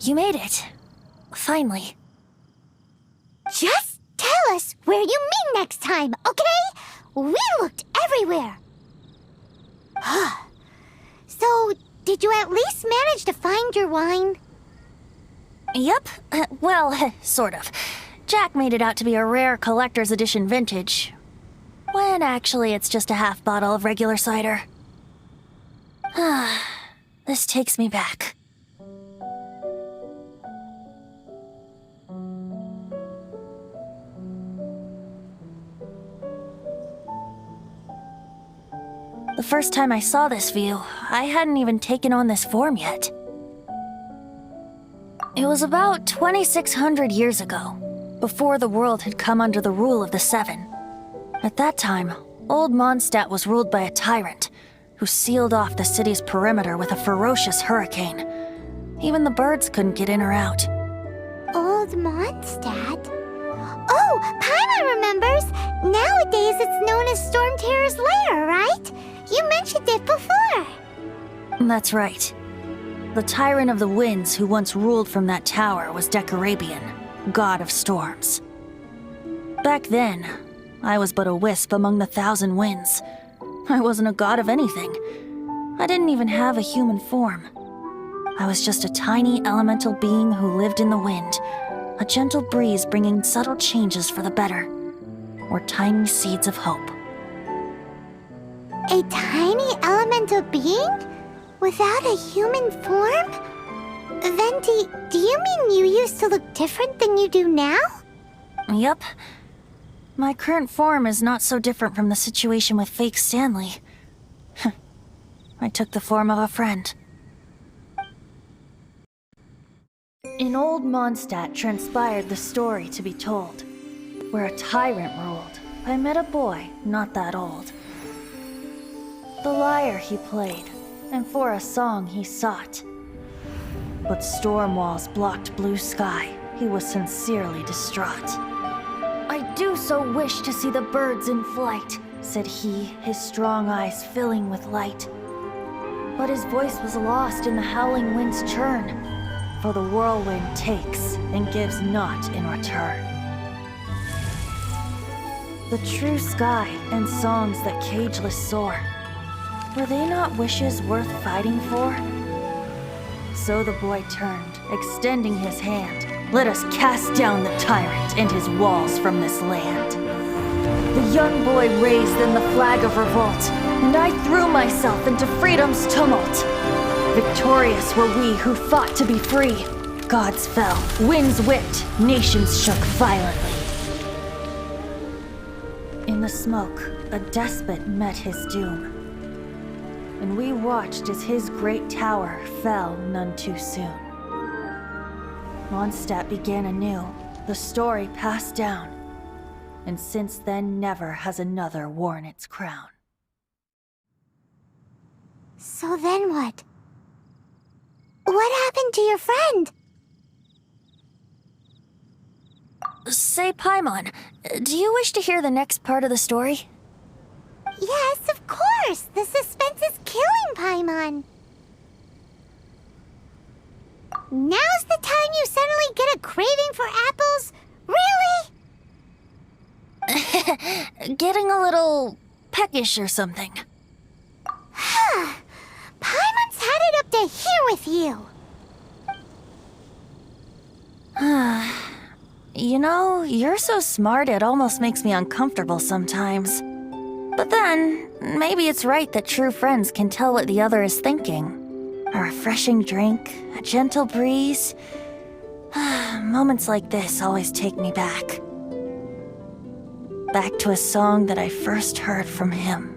You made it. Finally. Just tell us where you meet next time, okay? We looked everywhere. So, did you at least manage to find your wine? Yep. Well, sort of. Jack made it out to be a rare collector's edition vintage, when actually it's just a half bottle of regular cider. This takes me back. The first time I saw this view, I hadn't even taken on this form yet. It was about 2,600 years ago, before the world had come under the rule of the Seven. At that time, old Mondstadt was ruled by a tyrant, who sealed off the city's perimeter with a ferocious hurricane. Even the birds couldn't get in or out. Old Mondstadt? Oh, Paimon remembers! Nowadays it's known as Stormterror's Lyre, right? You mentioned it before. That's right. The tyrant of the winds who once ruled from that tower was Decarabian, god of storms. Back then, I was but a wisp among the thousand winds. I wasn't a god of anything. I didn't even have a human form. I was just a tiny elemental being who lived in the wind, a gentle breeze bringing subtle changes for the better, or tiny seeds of hope. A tiny elemental being? Without a human form? Venti, do you mean you used to look different than you do now? Yup. My current form is not so different from the situation with fake Stanley. I took the form of a friend. In old Mondstadt transpired the story to be told, where a tyrant ruled. I met a boy not that old. The lyre he played, and for a song he sought. But storm walls blocked blue sky. He was sincerely distraught. "I do so wish to see the birds in flight," said he, his strong eyes filling with light. But his voice was lost in the howling wind's churn, for the whirlwind takes and gives not in return. The true sky and songs that cageless soar, were they not wishes worth fighting for? So the boy turned, extending his hand. "Let us cast down the tyrant and his walls from this land." The young boy raised then the flag of revolt, and I threw myself into freedom's tumult. Victorious were we who fought to be free. Gods fell, winds whipped, nations shook violently. In the smoke, a despot met his doom, and we watched as his great tower fell none too soon. Mondstadt began anew, the story passed down, and since then never has another worn its crown. So then what? What happened to your friend? Say, Paimon, do you wish to hear the next part of the story? Yes, of course! The suspense is killing, Paimon! Now's the time you suddenly get a craving for apples? Really? Getting a little peckish or something. Paimon's had it up to here with you! You know, you're so smart it almost makes me uncomfortable sometimes. But then, maybe it's right that true friends can tell what the other is thinking. A refreshing drink, a gentle breeze. Moments like this always take me back. Back to a song that I first heard from him.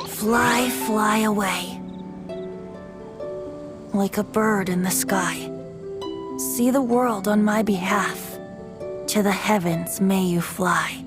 Fly, fly away. Like a bird in the sky. See the world on my behalf. To the heavens may you fly.